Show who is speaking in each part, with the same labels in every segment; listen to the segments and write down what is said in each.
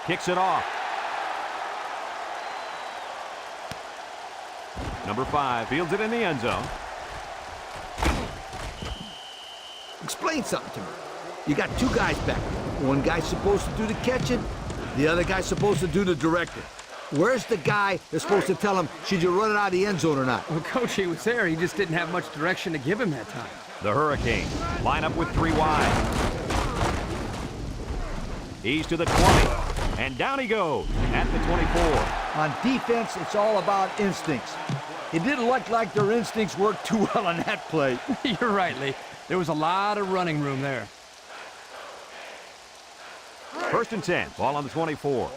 Speaker 1: kicks it off. Number 5 fields it in the end zone.
Speaker 2: Explain something to me. You got two guys back. One guy's supposed to do the catching, the other guy's supposed to do the directing. Where's the guy that's supposed to tell him, should you run it out of the end zone or not?
Speaker 3: Well, Coach, he was there. He just didn't have much direction to give him that time.
Speaker 1: The Hurricanes line up with 3 wide. He's to the 20, and down he goes at the 24.
Speaker 2: On defense, it's all about instincts. It didn't look like their instincts worked too well on that play.
Speaker 3: You're right, Lee. There was a lot of running room there.
Speaker 1: First and 10, ball on the 24.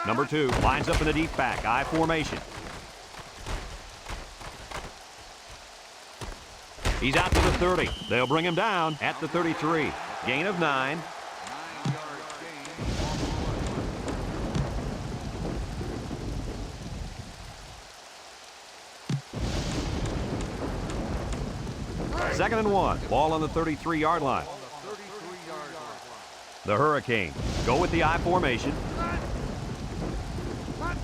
Speaker 1: Number 2 lines up in the deep back, I formation. He's out to the 30. They'll bring him down at the 33. Gain of 9. Second and 1. Ball on the 33-yard line. The Hurricanes go with the I formation.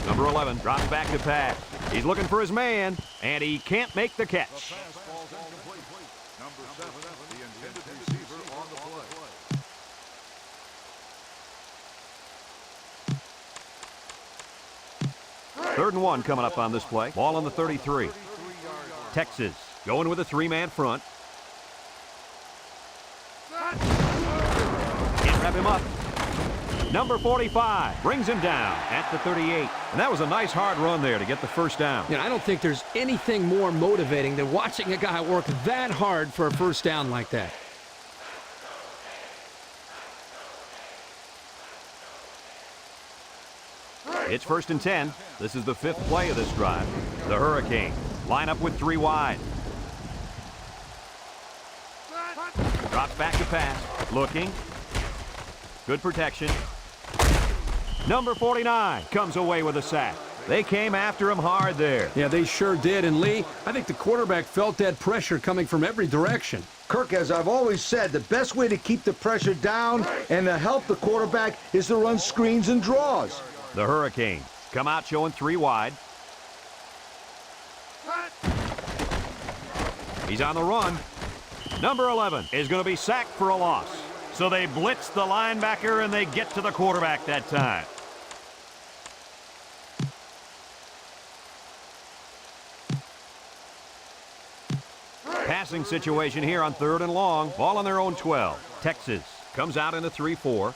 Speaker 1: Number 11 drops back to pass. He's looking for his man, and he can't make the catch. Third and 1 coming up on this play. Ball on the 33. Texas going with a 3-man front. Can't wrap him up. Number 45 brings him down at the 38. And that was a nice hard run there to get the first down.
Speaker 3: You know, I don't think there's anything more motivating than watching a guy work that hard for a first down like that.
Speaker 1: It's first and 10. This is the 5th play of this drive. The Hurricanes line up with 3 wide. Drops back to pass. Looking. Good protection. Number 49 comes away with a sack. They came after him hard there.
Speaker 3: Yeah, they sure did. And Lee, I think the quarterback felt that pressure coming from every direction.
Speaker 2: Kirk, as I've always said, the best way to keep the pressure down and to help the quarterback is to run screens and draws.
Speaker 1: The Hurricanes come out showing 3 wide. He's on the run. Number 11 is going to be sacked for a loss. So they blitz the linebacker and they get to the quarterback that time. Passing situation here on 3rd and long. Ball on their own 12. Texas comes out in a 3-4.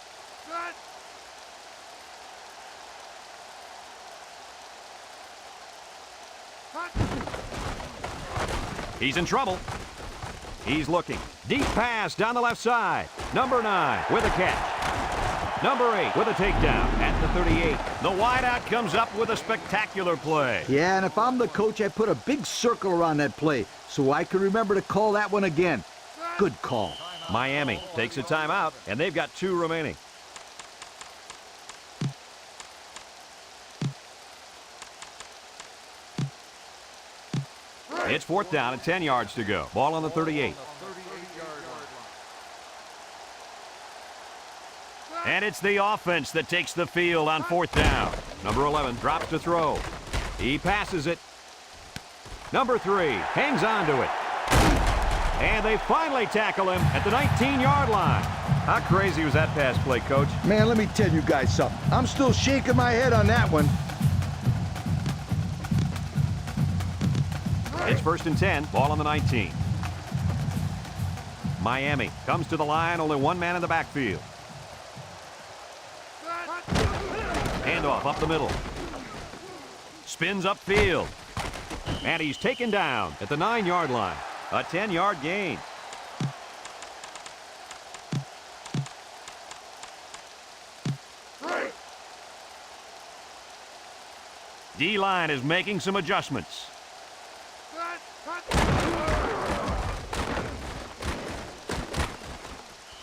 Speaker 1: He's in trouble. He's looking. Deep pass down the left side. Number 9 with a catch. Number 8 with a takedown at the 38. The wideout comes up with a spectacular play.
Speaker 2: Yeah, and if I'm the coach, I put a big circle around that play so I can remember to call that one again. Good call.
Speaker 1: Miami takes a timeout, and they've got 2 remaining. It's 4th down and 10 yards to go. Ball on the 38. And it's the offense that takes the field on 4th down. Number 11 drops to throw. He passes it. Number 3 hangs on to it. And they finally tackle him at the 19-yard line. How crazy was that pass play, Coach?
Speaker 2: Man, let me tell you guys something. I'm still shaking my head on that one.
Speaker 1: It's first and 10, ball on the 19. Miami comes to the line, only 1 man in the backfield. Handoff up the middle. Spins upfield. And he's taken down at the 9-yard line. A 10-yard gain. D-line is making some adjustments.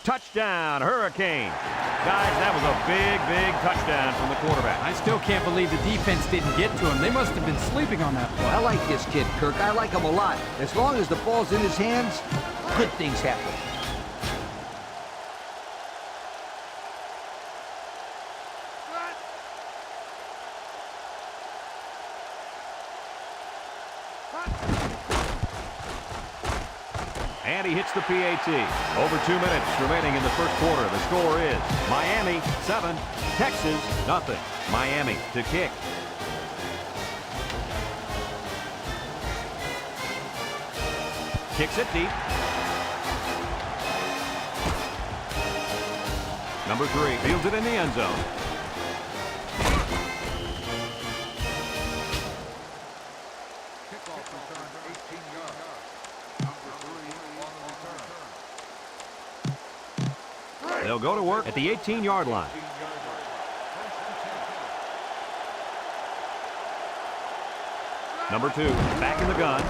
Speaker 1: Touchdown, Hurricanes. Guys, that was a big, big touchdown from the quarterback.
Speaker 3: I still can't believe the defense didn't get to him. They must have been sleeping on that play.
Speaker 2: I like this kid, Kirk. I like him a lot. As long as the ball's in his hands, good things happen.
Speaker 1: And he hits the PAT. Over 2 minutes remaining in the first quarter. The score is Miami 7, Texas nothing. Miami to kick. Kicks it deep. Number 3 fields it in the end zone. They'll go to work at the 18-yard line. Number 2 back in the gun.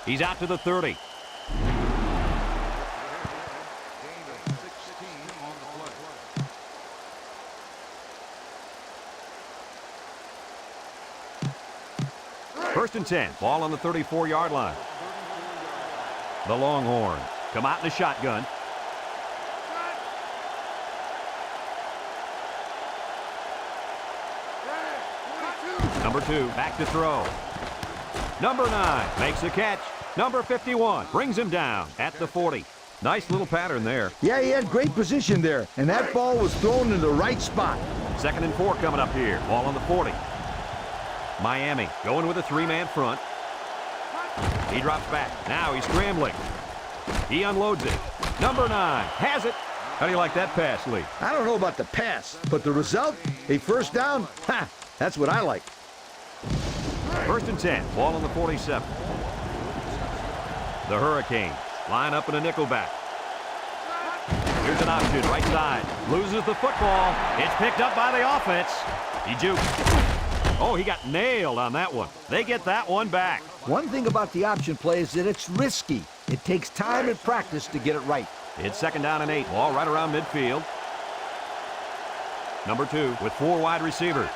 Speaker 1: He's out to the 30. First and 10. Ball on the 34-yard line. The Longhorns come out in the shotgun. Number 2 back to throw. Number 9 makes a catch. Number 51 brings him down at the 40. Nice little pattern there.
Speaker 2: Yeah, he had great position there, and that ball was thrown in the right spot.
Speaker 1: Second and 4 coming up here. Ball on the 40. Miami going with a 3-man front. He drops back. Now he's scrambling. He unloads it. Number 9 has it. How do you like that pass, Lee?
Speaker 2: I don't know about the pass, but the result, a first down, ha, that's what I like.
Speaker 1: First and 10. Ball on the 47. The Hurricanes line up in a nickel back. Here's an option, right side. Loses the football. It's picked up by the offense. He jukes. Oh, he got nailed on that one. They get that one back.
Speaker 2: One thing about the option play is that it's risky. It takes time and practice to get it right.
Speaker 1: It's second down and 8. Ball right around midfield. Number 2 with 4 wide receivers.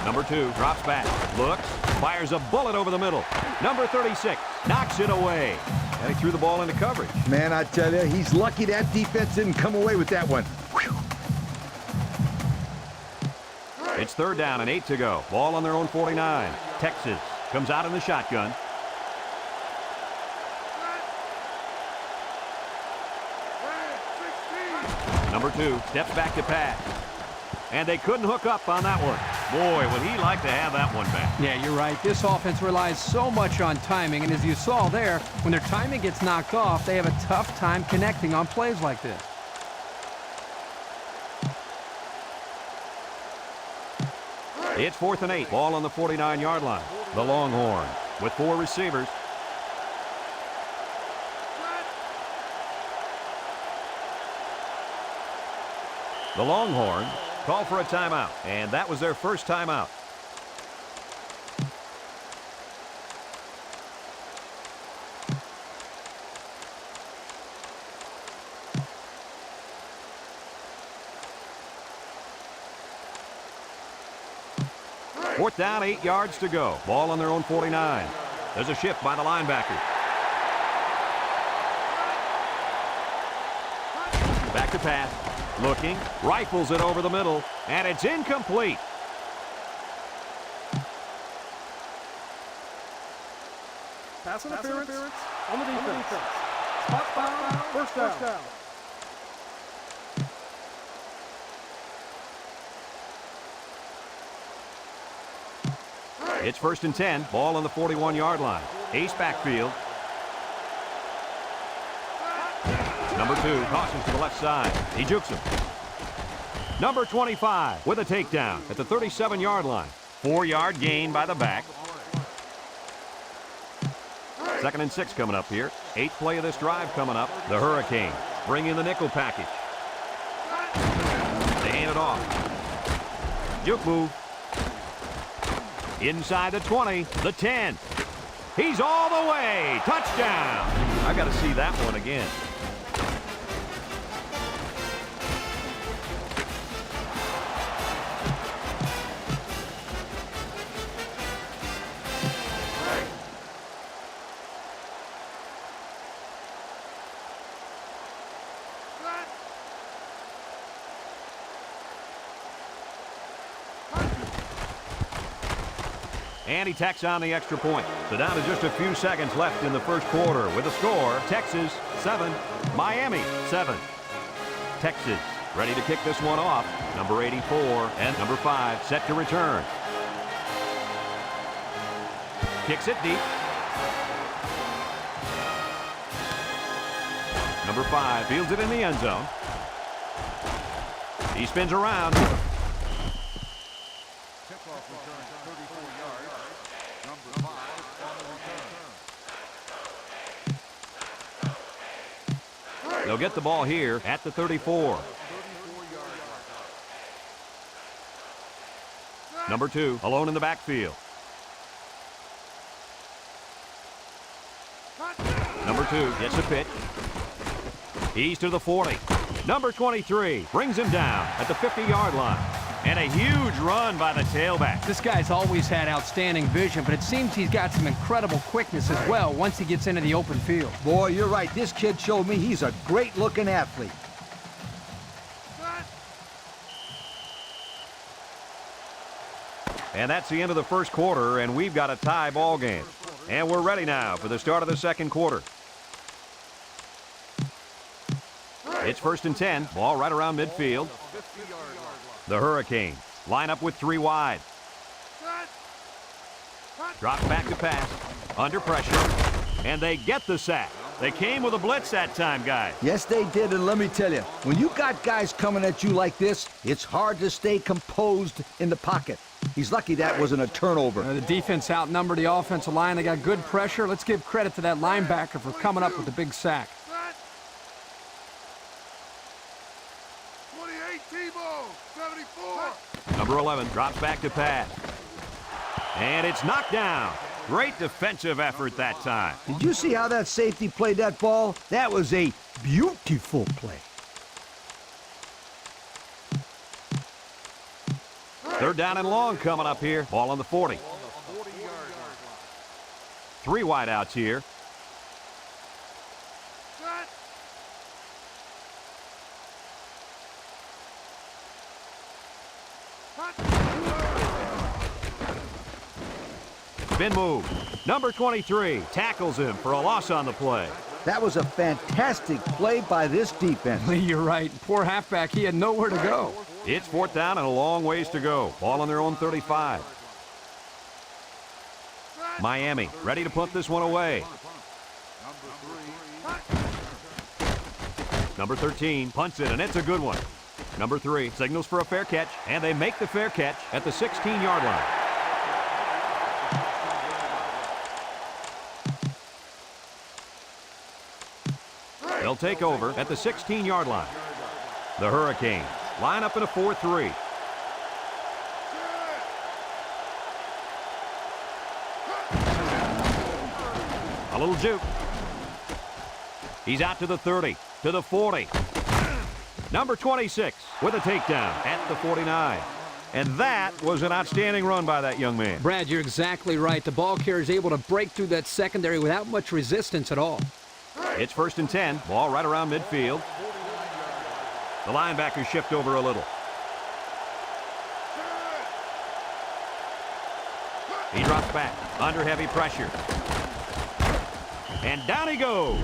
Speaker 1: Number 2 drops back, looks, fires a bullet over the middle. Number 36 knocks it away. And he threw the ball into coverage.
Speaker 2: Man, I tell you, he's lucky that defense didn't come away with that one. Whew.
Speaker 1: It's third down and 8 to go. Ball on their own 49. Texas comes out in the shotgun. Number 2 steps back to pass. And they couldn't hook up on that one. Boy, would he like to have that one back.
Speaker 3: Yeah, you're right. This offense relies so much on timing, and as you saw there, when their timing gets knocked off, they have a tough time connecting on plays like this.
Speaker 1: It's fourth and 8. Ball on the 49-yard line. The Longhorns with 4 receivers. The Longhorns call for a timeout, and that was their first timeout. Fourth down, 8 yards to go. Ball on their own 49. There's a shift by the linebacker. Back to pass. Looking, rifles it over the middle, and it's incomplete.
Speaker 4: Pass interference on the defense. Spot foul, first down.
Speaker 1: It's first and 10. Ball on the 41-yard line. Ace backfield. Number 2 tosses to the left side. He jukes him. Number 25 with a takedown at the 37-yard line. 4-yard gain by the back. Second and 6 coming up here. 8th play of this drive coming up. The Hurricanes bring in the nickel package. They hand it off. Juke move. Inside the 20, the 10. He's all the way. Touchdown. I got to see that one again. And he tacks on the extra point. So down to just a few seconds left in the first quarter with a score, Texas 7, Miami 7. Texas ready to kick this one off. Number 84 and number 5 set to return. Kicks it deep. Number 5 fields it in the end zone. He spins around. They'll get the ball here at the 34. Number 2 alone in the backfield. Number 2 gets a pitch. He's to the 40. Number 23 brings him down at the 50-yard line. And a huge run by the tailback.
Speaker 3: This guy's always had outstanding vision, but it seems he's got some incredible quickness as well once he gets into the open field.
Speaker 2: Boy, you're right. This kid showed me he's a great-looking athlete.
Speaker 1: And that's the end of the first quarter, and we've got a tie ball game. And we're ready now for the start of the second quarter. It's 1st and 10. Ball right around midfield. The Hurricanes line up with 3 wide. Drop back to pass. Under pressure. And they get the sack. They came with a blitz that time, guys.
Speaker 2: Yes, they did, and let me tell you, when you got guys coming at you like this, it's hard to stay composed in the pocket. He's lucky that wasn't a turnover.
Speaker 3: The defense outnumbered the offensive line. They got good pressure. Let's give credit to that linebacker for coming up with the big sack.
Speaker 1: Number 11 drops back to pass. And it's knocked down. Great defensive effort that time.
Speaker 2: Did you see how that safety played that ball? That was a beautiful play.
Speaker 1: 3rd down and long coming up here. Ball on the 40. 3 wide outs here. Spin move. Number 23 tackles him for a loss on the play.
Speaker 2: That was a fantastic play by this defense.
Speaker 3: Lee, you're right. Poor halfback. He had nowhere to go.
Speaker 1: It's 4th down and a long ways to go. Ball on their own 35. Miami ready to punt this one away. Number 13 punts it, and it's a good one. Number 3 signals for a fair catch, and they make the fair catch at the 16-yard line. They'll take over at the 16-yard line. The Hurricanes line up in a 4-3. A little juke. He's out to the 30, to the 40. Number 26 with a takedown at the 49. And that was an outstanding run by that young man.
Speaker 3: Brad, you're exactly right. The ball carrier is able to break through that secondary without much resistance at all.
Speaker 1: It's 1st and 10. Ball right around midfield. The linebackers shift over a little. He drops back under heavy pressure. And down he goes.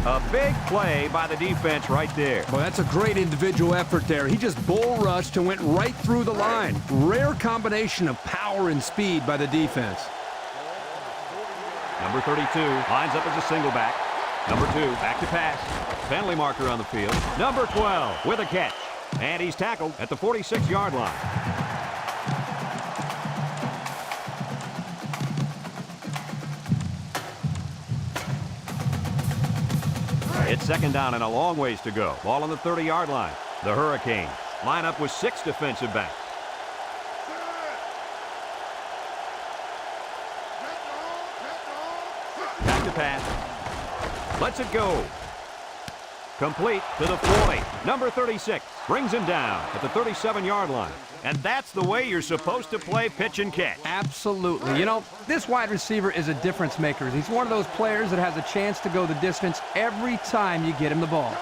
Speaker 1: A big play by the defense right there.
Speaker 3: Well, that's a great individual effort there. He just bull rushed and went right through the line. Rare combination of power and speed by the defense.
Speaker 1: Number 32 lines up as a single back. Number 2 back to pass. Penalty marker on the field. Number 12 with a catch. And he's tackled at the 46-yard line. It's 2nd down and a long ways to go. Ball on the 30-yard line. The Hurricanes line up with 6 defensive backs. Back to pass. Lets it go. Complete to the 40. Number 36 brings him down at the 37-yard line. And that's the way you're supposed to play pitch and catch.
Speaker 3: Absolutely. You know, this wide receiver is a difference maker. He's one of those players that has a chance to go the distance every time you get him the ball.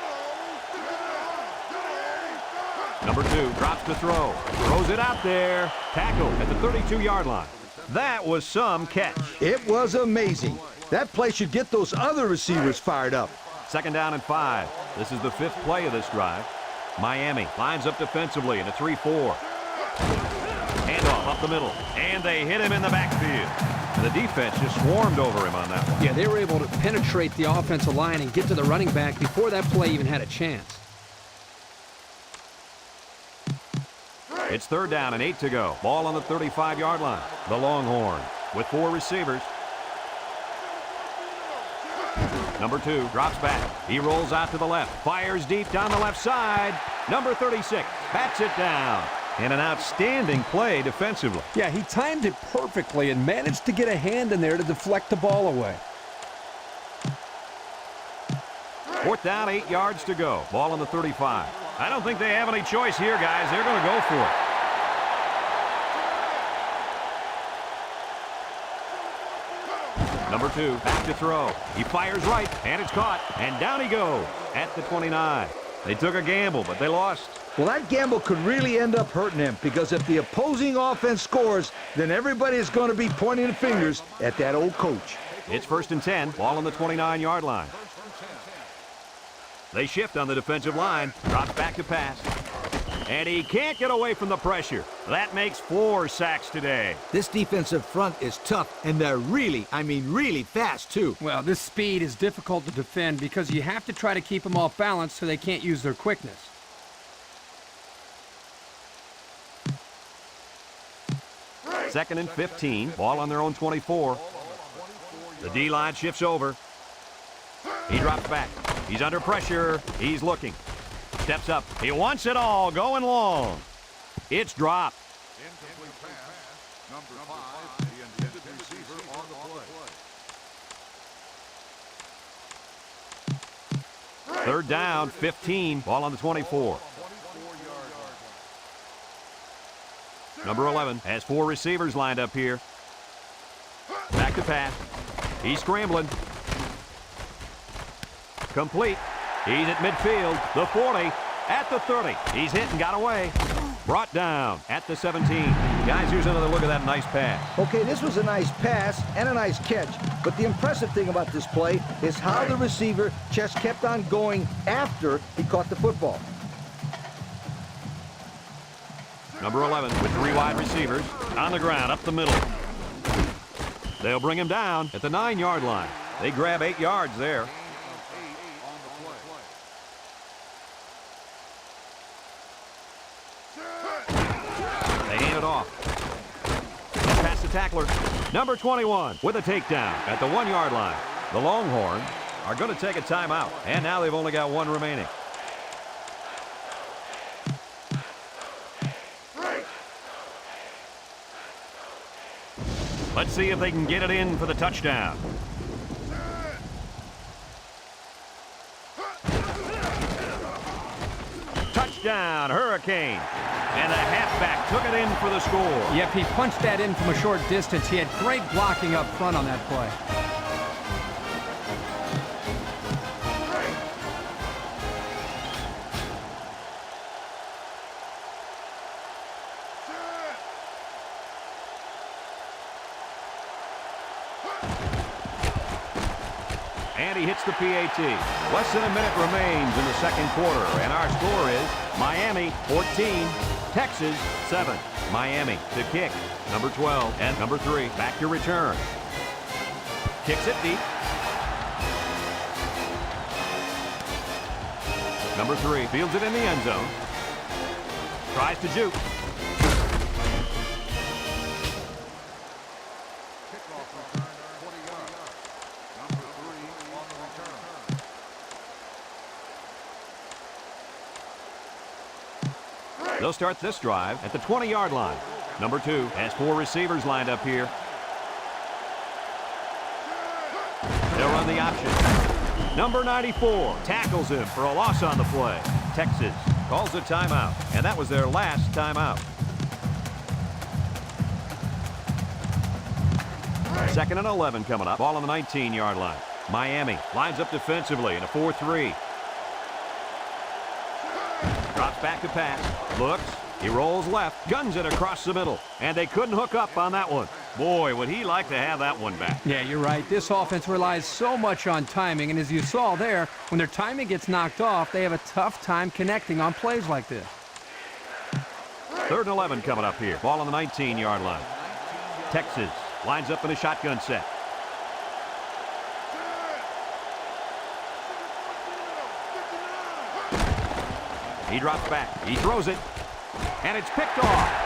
Speaker 1: Number 2 drops to throw. Throws it out there. Tackle at the 32-yard line. That was some catch.
Speaker 2: It was amazing. That play should get those other receivers fired up.
Speaker 1: 2nd down and 5. This is the 5th play of this drive. Miami lines up defensively in a 3-4. Handoff up the middle, and they hit him in the backfield. And the defense just swarmed over him on that one.
Speaker 3: Yeah, they were able to penetrate the offensive line and get to the running back before that play even had a chance.
Speaker 1: It's 3rd down and 8 to go. Ball on the 35-yard line. The Longhorns with 4 receivers. Number 2 drops back. He rolls out to the left. Fires deep down the left side. Number 36 bats it down. And an outstanding play defensively.
Speaker 3: Yeah, he timed it perfectly and managed to get a hand in there to deflect the ball away.
Speaker 1: 4th down, 8 yards to go. Ball on the 35. I don't think they have any choice here, guys. They're going to go for it. Number 2, back to throw. He fires right, and it's caught. And down he goes at the 29. They took a gamble, but they lost.
Speaker 2: Well, that gamble could really end up hurting him, because if the opposing offense scores, then everybody is going to be pointing fingers at that old coach.
Speaker 1: It's 1st and 10. Ball on the 29-yard line. They shift on the defensive line. Drops back to pass. And he can't get away from the pressure. That makes 4 sacks today.
Speaker 2: This defensive front is tough, and they're really, I mean really fast, too.
Speaker 3: Well, this speed is difficult to defend because you have to try to keep them off balance so they can't use their quickness.
Speaker 1: 2nd and 15. Ball on their own 24. The D-line shifts over. He drops back. He's under pressure. He's looking. Steps up. He wants it all. Going long. It's dropped.
Speaker 5: Incomplete pass. Number 5, the intended receiver on the play.
Speaker 1: 3rd down, 15. Ball on the 24. Number 11 has 4 receivers lined up here. Back to pass. He's scrambling. Complete. He's at midfield. The 40. At the 30. He's hit and got away. Brought down at the 17. Guys, here's another look at that nice pass.
Speaker 2: Okay, this was a nice pass and a nice catch, but the impressive thing about this play is how the receiver just kept on going after he caught the football.
Speaker 1: Number 11 with 3 wide receivers on the ground up the middle. They'll bring him down at the 9-yard line. They grab 8 yards there. They hand it off. Past the tackler. Number 21 with a takedown at the 1-yard line. The Longhorns are going to take a timeout, and now they've only got 1 remaining. Let's see if they can get it in for the touchdown. Touchdown, Hurricane. And the halfback took it in for the score.
Speaker 3: Yep, he punched that in from a short distance. He had great blocking up front on that play.
Speaker 1: And he hits the PAT. Less than a minute remains in the 2nd quarter, and our score is Miami 14, Texas 7. Miami to kick. Number 12 and number 3 back to return. Kicks it deep. Number 3 fields it in the end zone. Tries to juke.
Speaker 5: Kickoff return, 20 yards. Number 3 on the return.
Speaker 1: They'll start this drive at the 20-yard line. Number 2 has 4 receivers lined up here. They'll run the option. Number 94 tackles him for a loss on the play. Texas calls a timeout, and that was their last timeout. 2nd and 11 coming up. Ball on the 19-yard line. Miami lines up defensively in a 4-3. Drops back to pass. Looks. He rolls left. Guns it across the middle. And they couldn't hook up on that one. Boy, would he like to have that one back.
Speaker 3: Yeah, you're right. This offense relies so much on timing, and as you saw there, when their timing gets knocked off, they have a tough time connecting on plays like this.
Speaker 1: 3rd and 11 coming up here. Ball on the 19-yard line. Texas lines up in a shotgun set. He drops back. He throws it. And it's picked off.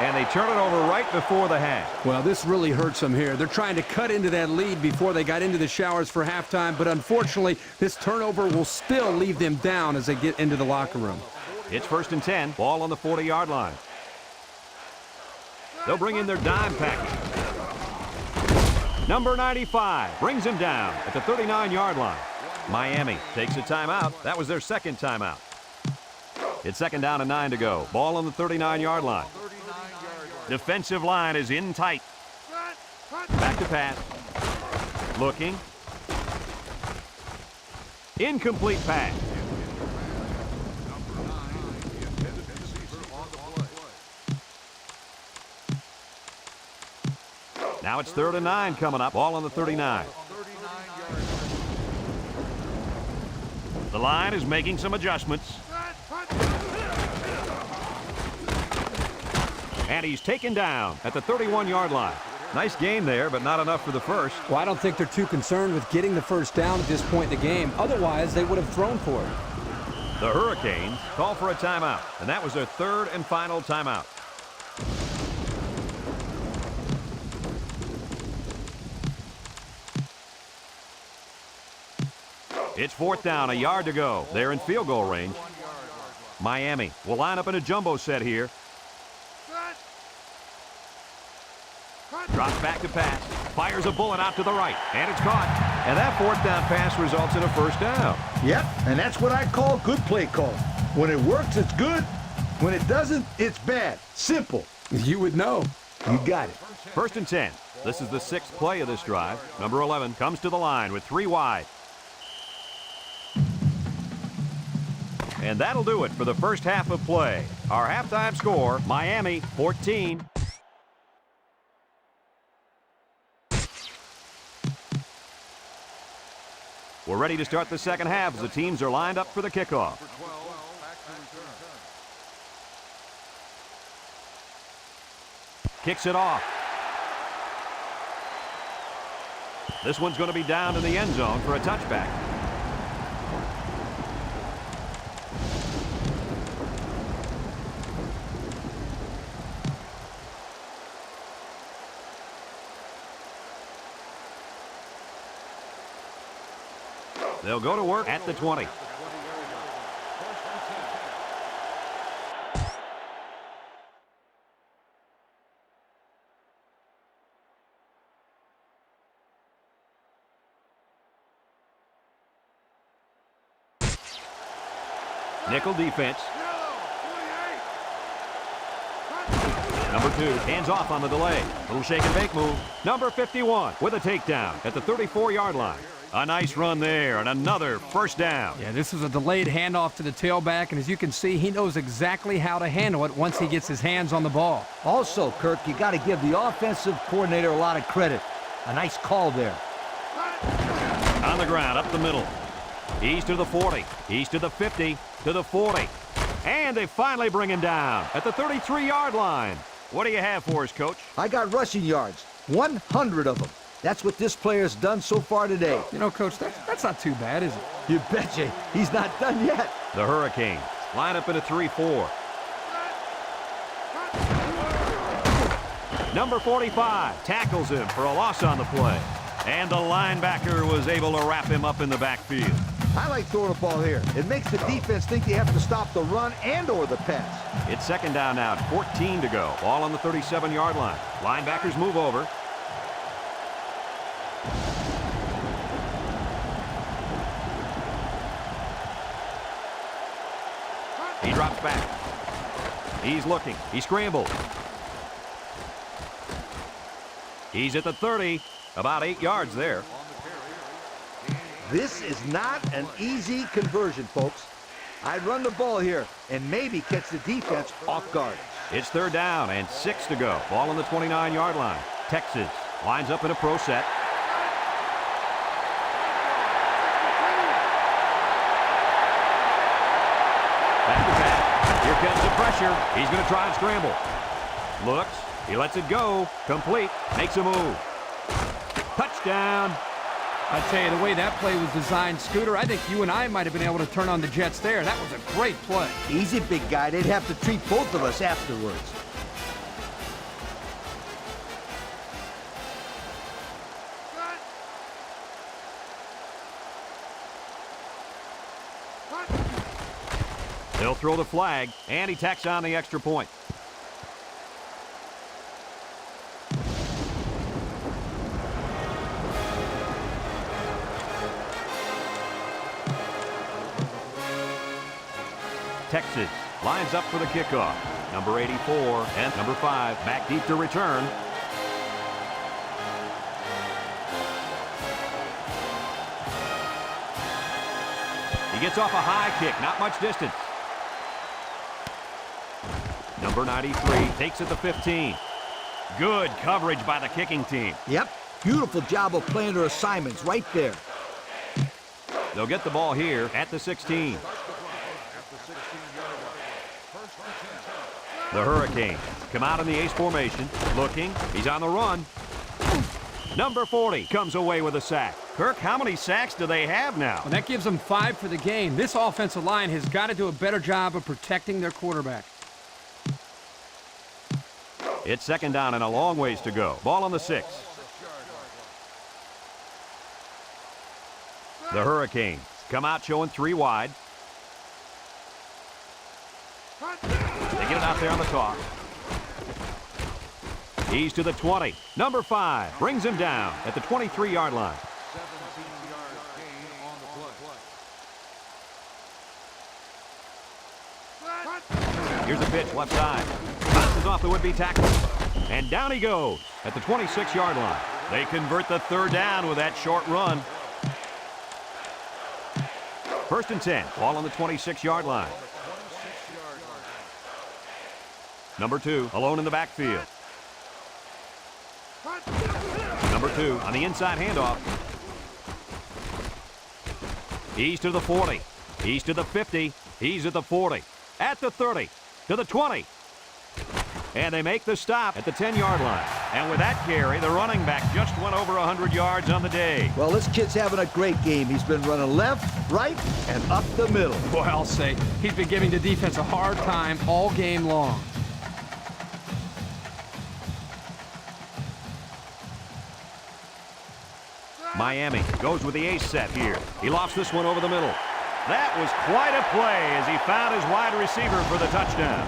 Speaker 1: And they turn it over right before the half.
Speaker 3: Well, this really hurts them here. They're trying to cut into that lead before they got into the showers for halftime, but unfortunately, this turnover will still leave them down as they get into the locker room.
Speaker 1: It's 1st and 10. Ball on the 40-yard line. They'll bring in their dime package. Number 95 brings him down at the 39-yard line. Miami takes a timeout. That was their second timeout. It's 2nd down and 9 to go. Ball on the 39-yard line. Defensive line is in tight. Back to pass. Looking. Incomplete pass. Now it's 3rd and 9 coming up. Ball on the 39. The line is making some adjustments. And he's taken down at the 31-yard line. Nice game there, but not enough for the first.
Speaker 3: Well, I don't think they're too concerned with getting the first down at this point in the game. Otherwise, they would have thrown for it.
Speaker 1: The Hurricanes call for a timeout, and that was their 3rd and final timeout. It's 4th down, a yard to go. They're in field goal range. Miami will line up in a jumbo set here. Drops back to pass. Fires a bullet out to the right. And it's caught. And that 4th down pass results in a first down.
Speaker 2: Yep, and that's what I call good play call. When it works, it's good. When it doesn't, it's bad. Simple.
Speaker 3: You would know.
Speaker 2: You got it.
Speaker 1: 1st and 10. This is the 6th play of this drive. Number 11 comes to the line with 3 wide. And that'll do it for the first half of play. Our halftime score, Miami 14. We're ready to start the second half as the teams are lined up for the kickoff. Kicks it off. This one's going to be down in the end zone for a touchback. They'll go to work at the 20. Nickel defense. Number 2, hands off on the delay. Little shake and bake move. Number 51 with a takedown at the 34-yard line. A nice run there and another first down.
Speaker 3: Yeah, this is a delayed handoff to the tailback, and as you can see, he knows exactly how to handle it once he gets his hands on the ball.
Speaker 2: Also, Kirk, you got to give the offensive coordinator a lot of credit. A nice call there.
Speaker 1: On the ground, up the middle. He's to the 40. He's to the 50, to the 40. And they finally bring him down at the 33-yard line. What do you have for us, Coach?
Speaker 2: I got rushing yards, 100 of them. That's what this player's done so far today.
Speaker 3: You know, Coach, that's not too bad, is it?
Speaker 2: You betcha. He's not done yet.
Speaker 1: The Hurricanes line up in a 3-4. Number 45 tackles him for a loss on the play. And the linebacker was able to wrap him up in the backfield.
Speaker 2: I like throwing the ball here. It makes the defense think they have to stop the run and or the pass.
Speaker 1: It's 2nd down now, 14 to go. Ball on the 37-yard line. Linebackers move over. He drops back. He's looking. He scrambles. He's at the 30. About 8 yards there.
Speaker 2: This is not an easy conversion, folks. I'd run the ball here and maybe catch the defense off guard.
Speaker 1: It's 3rd down and 6 to go. Ball on the 29-yard line. Texas lines up in a pro set. Back to back. Here comes the pressure. He's going to try and scramble. Looks. He lets it go. Complete. Makes a move. Touchdown.
Speaker 3: I tell you, the way that play was designed, Scooter, I think you and I might have been able to turn on the Jets there. That was a great play.
Speaker 2: Easy, big guy. They'd have to treat both of us afterwards.
Speaker 1: They'll throw the flag, and he tacks on the extra point. Texas lines up for the kickoff. Number 84 and number 5 back deep to return. He gets off a high kick, not much distance. Number 93 takes it to 15. Good coverage by the kicking team.
Speaker 2: Yep. Beautiful job of playing their assignments right there.
Speaker 1: They'll get the ball here at the 16. The Hurricanes come out in the ace formation. Looking. He's on the run. Number 40 comes away with a sack. Kirk, how many sacks do they have now?
Speaker 3: Well, that gives them 5 for the game. This offensive line has got to do a better job of protecting their quarterback.
Speaker 1: It's 2nd down and a long ways to go. Ball on the 6. The Hurricanes come out showing 3 wide. They get it out there on the toss. He's to the 20. Number 5 brings him down at the 23-yard line.
Speaker 5: 17-yard gain on the play.
Speaker 1: Here's a pitch left side. Bounces off the would-be tackle. And down he goes at the 26-yard line. They convert the 3rd down with that short run. 1st and 10. Ball on the 26-yard line. Number 2 alone in the backfield. Number 2 on the inside handoff. He's to the 40. He's to the 50. He's at the 40. At the 30. To the 20. And they make the stop at the 10-yard line. And with that carry, the running back just went over 100 yards on the day.
Speaker 2: Well, this kid's having a great game. He's been running left, right, and up the middle.
Speaker 3: Boy, I'll say, he's been giving the defense a hard time all game long.
Speaker 1: Miami goes with the ace set here. He lofts this one over the middle. That was quite a play as he found his wide receiver for the touchdown.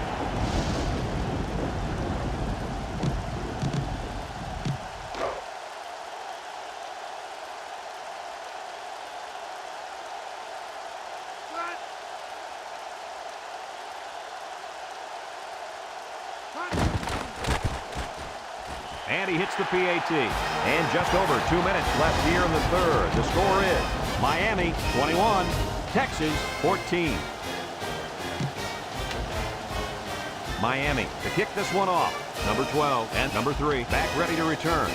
Speaker 1: And he hits the PAT. And just over 2 minutes left here in the 3rd. The score is Miami 21, Texas 14. Miami to kick this one off. Number 12 and number 3 back ready to return.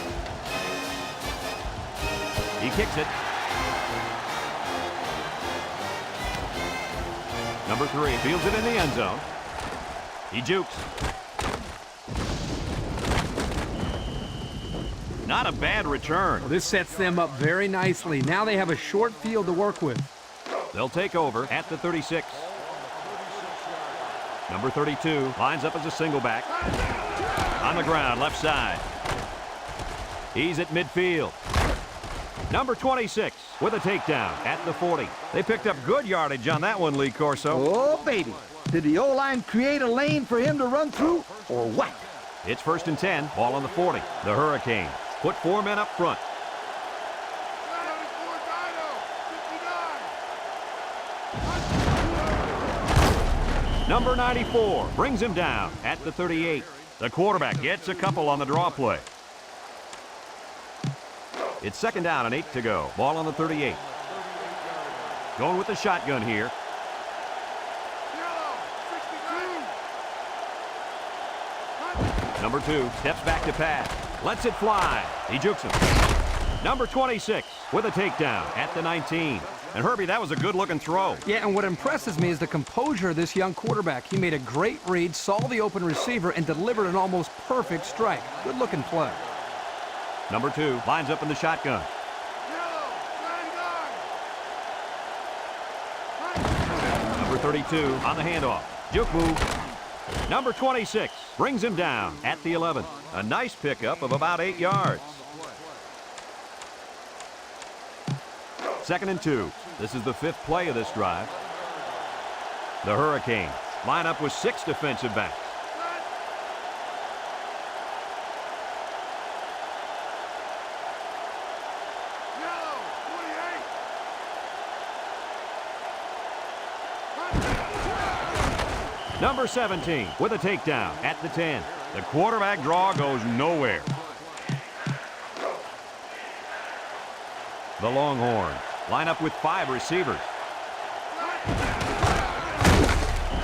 Speaker 1: He kicks it. Number 3 fields it in the end zone. He jukes. Not a bad return.
Speaker 3: Well, this sets them up very nicely. Now they have a short field to work with.
Speaker 1: They'll take over at the 36. Number 32 lines up as a single back. On the ground, left side. He's at midfield. Number 26 with a takedown at the 40. They picked up good yardage on that one, Lee Corso.
Speaker 2: Oh, baby. Did the O-line create a lane for him to run through, or what?
Speaker 1: It's 1st and 10, ball on the 40. The Hurricanes put 4 men up front. Number 94 brings him down at the 38. The quarterback gets a couple on the draw play. It's 2nd down and 8 to go. Ball on the 38. Going with the shotgun here. Number 2 steps back to pass. Lets it fly. He jukes him. Number 26 with a takedown at the 19. And Herbie, that was a good-looking throw.
Speaker 3: Yeah, and what impresses me is the composure of this young quarterback. He made a great read, saw the open receiver, and delivered an almost perfect strike. Good-looking play.
Speaker 1: Number 2 lines up in the shotgun. Number 32 on the handoff. Juke move. Number 26 brings him down at the 11. A nice pickup of about 8 yards. 2nd and 2. This is the 5th play of this drive. The Hurricanes line up with 6 defensive backs. Number 17 with a takedown at the 10. The quarterback draw goes nowhere. The Longhorns line up with 5 receivers.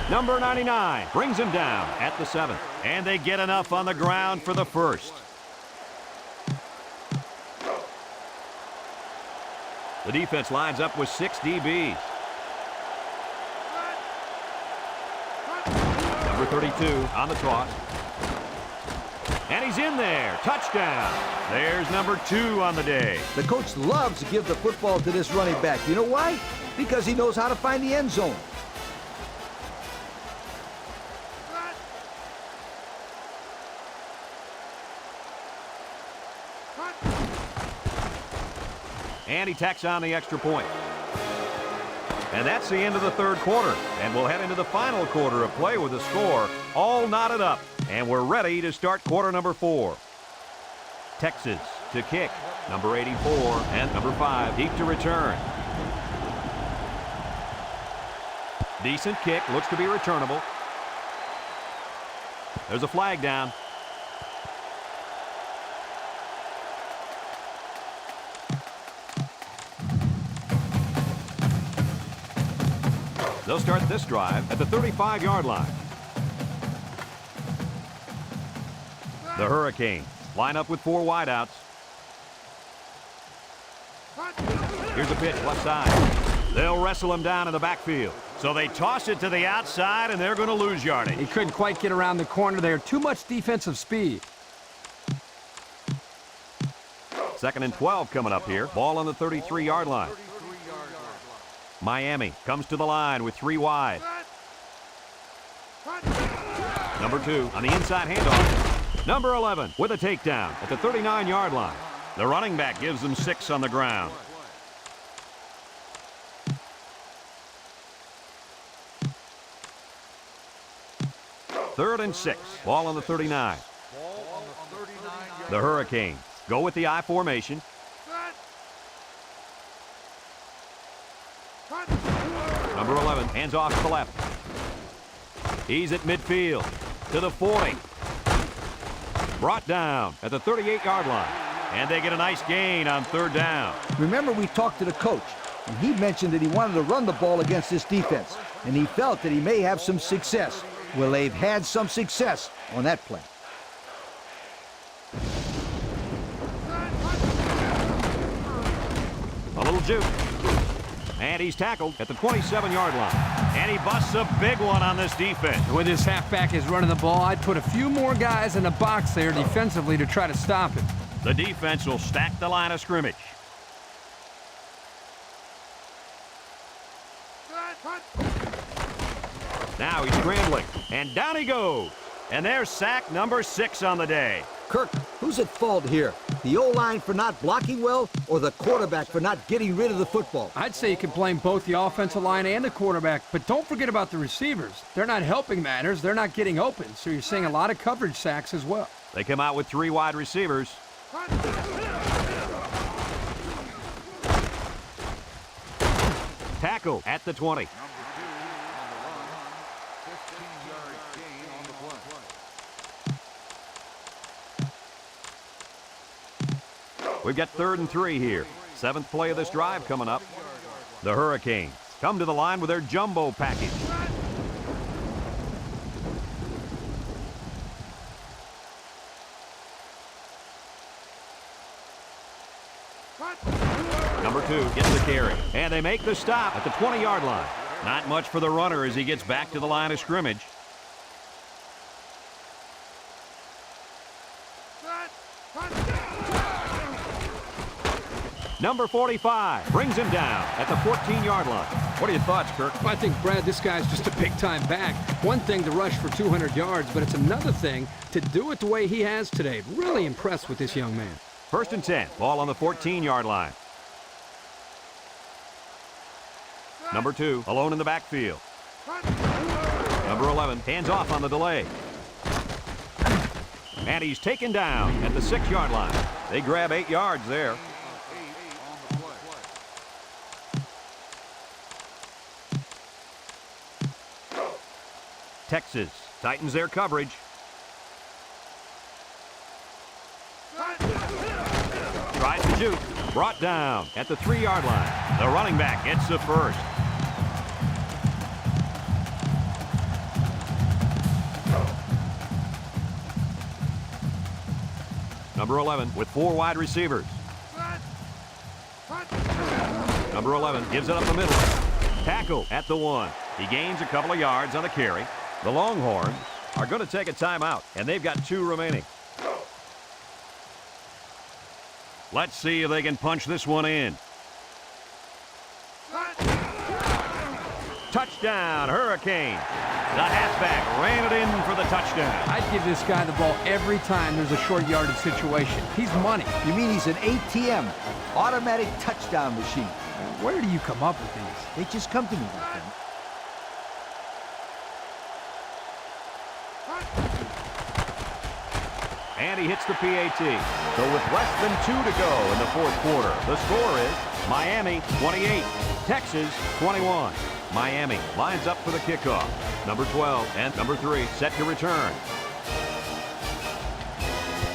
Speaker 1: Number 99 brings him down at the 7th. And they get enough on the ground for the first. The defense lines up with 6 DBs. Number 32 on the toss. And he's in there. Touchdown. There's number 2 on the day.
Speaker 2: The coach loves to give the football to this running back. You know why? Because he knows how to find the end zone.
Speaker 1: And he tacks on the extra point. And that's the end of the 3rd quarter. And we'll head into the final quarter of play with the score all knotted up. And we're ready to start quarter number 4. Texas to kick. Number 84 and number 5 deep to return. Decent kick. Looks to be returnable. There's a flag down. They'll start this drive at the 35-yard line. The Hurricanes line up with 4 wideouts. Here's a pitch left side. They'll wrestle him down in the backfield. So they toss it to the outside, and they're going to lose yardage.
Speaker 3: He couldn't quite get around the corner there. Too much defensive speed.
Speaker 1: 2nd and 12 coming up here. Ball on the 33-yard line. Miami comes to the line with 3 wide. Number 2 on the inside handoff. Number 11 with a takedown at the 39-yard line. The running back gives them 6 on the ground. Third and 6. Ball on the 39. The Hurricanes go with the I formation. Number 11 hands off to the left. He's at midfield to the 40. Brought down at the 38-yard line. And they get a nice gain on 3rd down.
Speaker 2: Remember, we talked to the coach, and he mentioned that he wanted to run the ball against this defense, and he felt that he may have some success. Well, they've had some success on that play.
Speaker 1: A little juke. And he's tackled at the 27-yard line. And he busts a big one on this defense.
Speaker 3: When this halfback is running the ball, I'd put a few more guys in the box there defensively to try to stop it.
Speaker 1: The defense will stack the line of scrimmage. Now he's scrambling, and down he goes. And there's sack number 6 on the day.
Speaker 2: Kirk, who's at fault here? The O-line for not blocking well, or the quarterback for not getting rid of the football?
Speaker 3: I'd say you can blame both the offensive line and the quarterback, but don't forget about the receivers. They're not helping matters. They're not getting open, so you're seeing a lot of coverage sacks as well.
Speaker 1: They come out with 3 wide receivers. Tackle at the 20. We've got 3rd and 3 here. 7th play of this drive coming up. The Hurricanes come to the line with their jumbo package. 2 gets the carry. And they make the stop at the 20-yard line. Not much for the runner as he gets back to the line of scrimmage. Number 45 brings him down at the 14-yard line. What are your thoughts, Kirk?
Speaker 3: Well, I think, Brad, this guy's just a big-time back. One thing to rush for 200 yards, but it's another thing to do it the way he has today. Really impressed with this young man.
Speaker 1: 1st and 10, ball on the 14-yard line. Number 2, alone in the backfield. Number 11, hands off on the delay. And he's taken down at the 6-yard line. They grab 8 yards there. Texas tightens their coverage. Tries to shoot. Brought down at the 3-yard line. The running back gets the first. Number 11 with 4 wide receivers. Number 11 gives it up the middle. Tackle at the 1. He gains a couple of yards on the carry. The Longhorns are going to take a timeout, and they've got 2 remaining. Let's see if they can punch this one in. Touchdown, Hurricanes. The halfback ran it in for the touchdown.
Speaker 3: I'd give this guy the ball every time there's a short yardage situation. He's money.
Speaker 2: You mean he's an ATM, automatic touchdown machine?
Speaker 3: Where do you come up with these?
Speaker 2: They just come to me, my friend.
Speaker 1: And he hits the PAT. So with less than 2 to go in the 4th quarter, the score is Miami 28, Texas 21. Miami lines up for the kickoff. Number 12 and number 3 set to return.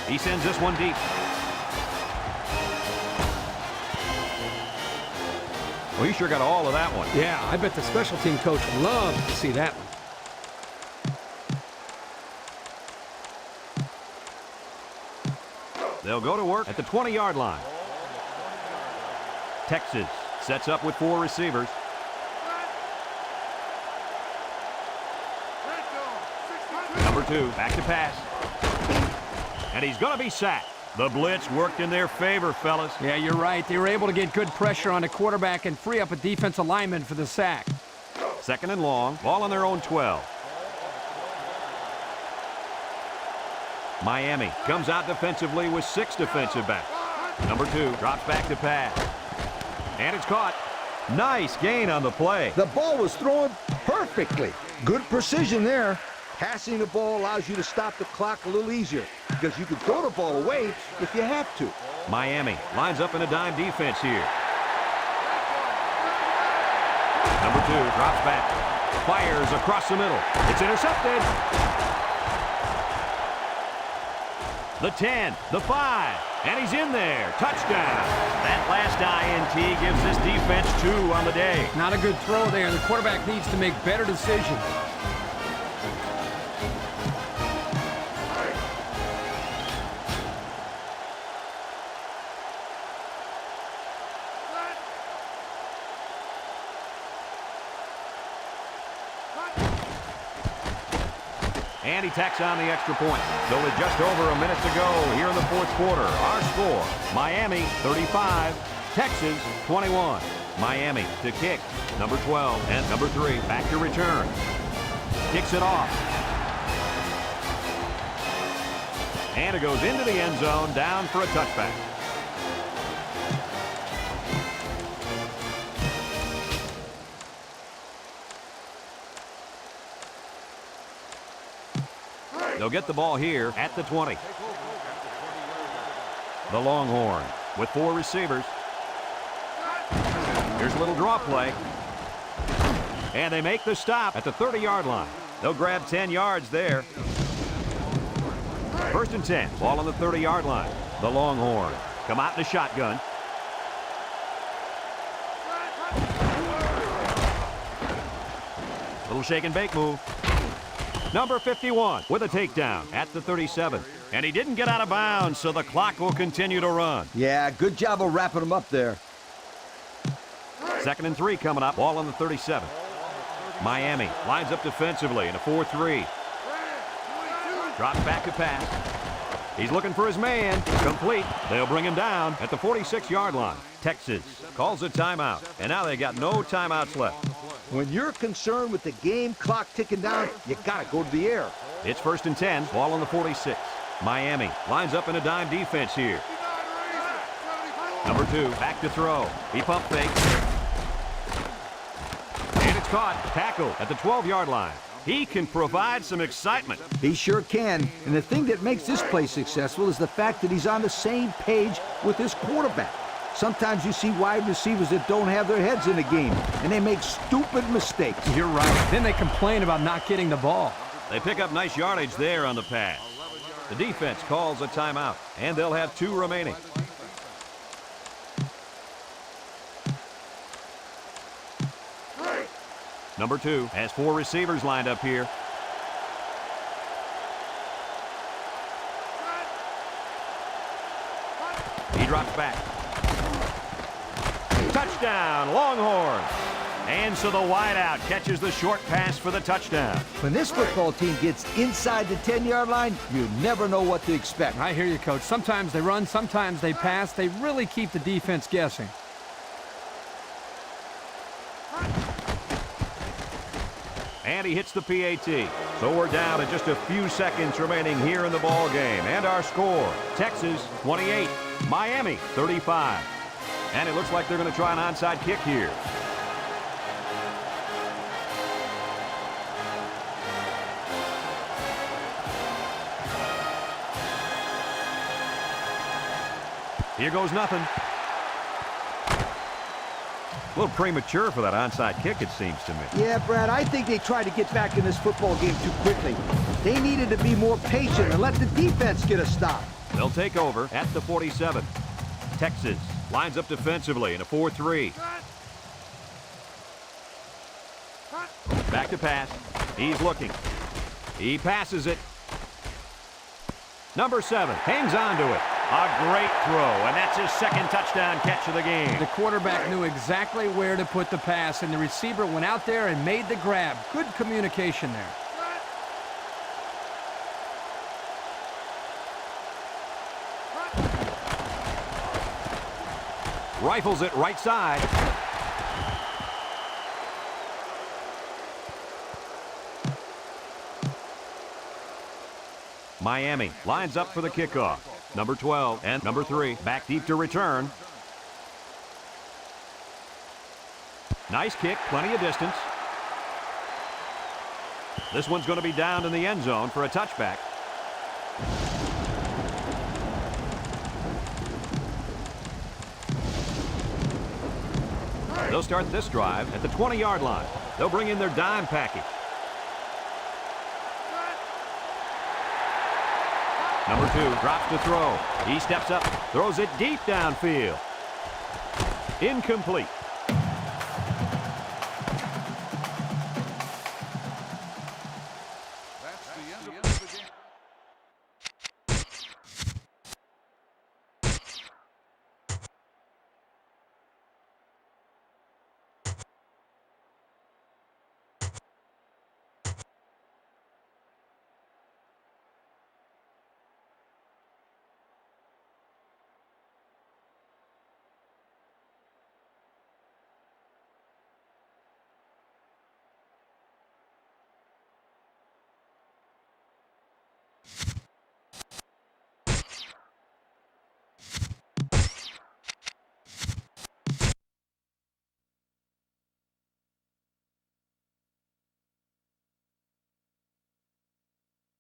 Speaker 1: He sends this one deep. Well, he sure got all of that one.
Speaker 3: Yeah, I bet the special team coach loved to see that one.
Speaker 1: They'll go to work at the 20-yard line. Texas sets up with 4 receivers. Number 2, back to pass. And he's going to be sacked. The blitz worked in their favor, fellas.
Speaker 3: Yeah, you're right. They were able to get good pressure on the quarterback and free up a defensive lineman for the sack.
Speaker 1: 2nd and long, ball on their own 12. Miami comes out defensively with 6 defensive backs. Number 2 drops back to pass. And it's caught. Nice gain on the play.
Speaker 2: The ball was thrown perfectly. Good precision there. Passing the ball allows you to stop the clock a little easier because you can throw the ball away if you have to.
Speaker 1: Miami lines up in a dime defense here. Number 2 drops back. Fires across the middle. It's intercepted. The 10, the 5, and he's in there. Touchdown. That last INT gives this defense 2 on the day.
Speaker 3: Not a good throw there. The quarterback needs to make better decisions.
Speaker 1: And he tacks on the extra point. So with just over a minute to go here in the 4th quarter, our score, Miami 35, Texas 21. Miami to kick. Number 12 and number 3 back to return. Kicks it off. And it goes into the end zone, down for a touchback. They'll get the ball here at the 20. The Longhorn with 4 receivers. Here's a little draw play. And they make the stop at the 30-yard line. They'll grab 10 yards there. 1st and 10, ball on the 30-yard line. The Longhorn come out in the shotgun. Little shake and bake move. Number 51 with a takedown at the 37. And he didn't get out of bounds, so the clock will continue to run.
Speaker 2: Yeah, good job of wrapping him up there.
Speaker 1: 2nd and 3 coming up. Ball on the 37. Miami lines up defensively in a 4-3. Drops back to pass. He's looking for his man. Complete. They'll bring him down at the 46-yard line. Texas calls a timeout, and now they got no timeouts left.
Speaker 2: When you're concerned with the game clock ticking down, you gotta go to the air.
Speaker 1: It's 1st and 10. Ball on the 46. Miami lines up in a dime defense here. Number 2, back to throw. He pump fakes. And it's caught. Tackle at the 12-yard line. He can provide some excitement.
Speaker 2: He sure can. And the thing that makes this play successful is the fact that he's on the same page with his quarterback. Sometimes you see wide receivers that don't have their heads in the game, and they make stupid mistakes.
Speaker 3: You're right. Then they complain about not getting the ball.
Speaker 1: They pick up nice yardage there on the pass. The defense calls a timeout, and they'll have 2 remaining. Number 2 has 4 receivers lined up here. He drops back. Touchdown, Longhorns. And so the wideout catches the short pass for the touchdown.
Speaker 2: When this football team gets inside the 10-yard line, you never know what to expect.
Speaker 3: I hear you, Coach. Sometimes they run, sometimes they pass. They really keep the defense guessing.
Speaker 1: And he hits the PAT. So we're down to just a few seconds remaining here in the ball game. And our score, Texas 28, Miami 35. And it looks like they're going to try an onside kick here. Here goes nothing. A little premature for that onside kick, it seems to me.
Speaker 2: Yeah, Brad, I think they tried to get back in this football game too quickly. They needed to be more patient and let the defense get a stop.
Speaker 1: They'll take over at the 47. Texas lines up defensively in a 4-3. Back to pass. He's looking. He passes it. Number 7 hangs on to it. A great throw, and that's his 2nd touchdown catch of the game.
Speaker 3: The quarterback knew exactly where to put the pass, and the receiver went out there and made the grab. Good communication there.
Speaker 1: Rifles it right side. Miami lines up for the kickoff. Number 12 and number 3 back deep to return. Nice kick, plenty of distance. This one's going to be down in the end zone for a touchback. They'll start this drive at the 20-yard line. They'll bring in their dime package. Number 2 drops to throw. He steps up, throws it deep downfield. Incomplete.